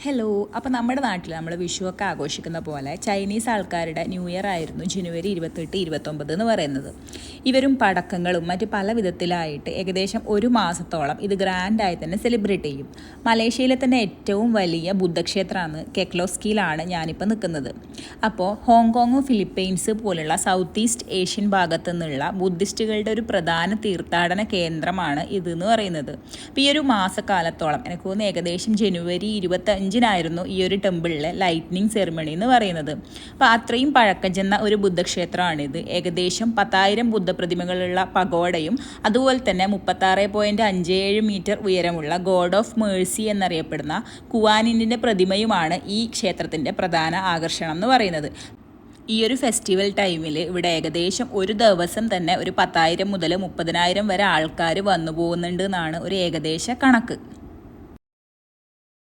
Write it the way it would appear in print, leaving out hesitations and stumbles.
Hello. അപ്പോൾ നമ്മുടെ നാട്ടിൽ നമ്മൾ വിഷുവൊക്കെ ആഘോഷിക്കുന്ന പോലെ ചൈനീസ് ആൾക്കാരുടെ ന്യൂ ഇയർ ആയിരുന്നു ജനുവരി 28, 29 എന്ന് പറയുന്നത്. ഇവരും പടക്കങ്ങളും മറ്റ് പല വിധത്തിലായിട്ട് ഏകദേശം ഒരു മാസത്തോളം ഇത് ഗ്രാൻഡായി തന്നെ സെലിബ്രേറ്റ് ചെയ്യും. മലേഷ്യയിലെ തന്നെ ഏറ്റവും വലിയ ബുദ്ധക്ഷേത്രമാണ് കെക്ലോസ്കിയിലാണ് ഞാനിപ്പോൾ നിൽക്കുന്നത്. അപ്പോൾ ഹോങ്കോങ്, ഫിലിപ്പൈൻസ് പോലുള്ള സൗത്ത് ഈസ്റ്റ് ഏഷ്യൻ ഭാഗത്തു നിന്നുള്ള ബുദ്ധിസ്റ്റുകളുടെ ഒരു പ്രധാന തീർത്ഥാടന കേന്ദ്രമാണ് ഇതെന്ന് പറയുന്നത്. അപ്പോൾ ഈ ഒരു മാസക്കാലത്തോളം എനിക്ക് തോന്നുന്നു ഏകദേശം ജനുവരി 25-നായിരുന്നു ഈ ഒരു ടെമ്പിളിലെ ലൈറ്റ്നിങ് സെറിമണി എന്ന് പറയുന്നത്. അപ്പോൾ അത്രയും പഴക്കം ചെന്ന ഒരു ബുദ്ധക്ഷേത്രമാണിത്. ഏകദേശം 10,000 ബുദ്ധപ്രതിമകളുള്ള പഗോഡയും അതുപോലെ തന്നെ 36.57 മീറ്റർ ഉയരമുള്ള ഗോഡ് ഓഫ് മേഴ്സി എന്നറിയപ്പെടുന്ന കുവാനിൻ്റെ പ്രതിമയുമാണ് ഈ ക്ഷേത്രത്തിൻ്റെ പ്രധാന ആകർഷണം എന്ന് പറയുന്നത്. ഈ ഒരു ഫെസ്റ്റിവൽ ടൈമിൽ ഇവിടെ ഏകദേശം ഒരു ദിവസം തന്നെ ഒരു 10,000 മുതൽ 30,000 വരെ ആൾക്കാർ വന്നു പോകുന്നുണ്ട് എന്നാണ് ഒരു ഏകദേശ കണക്ക്.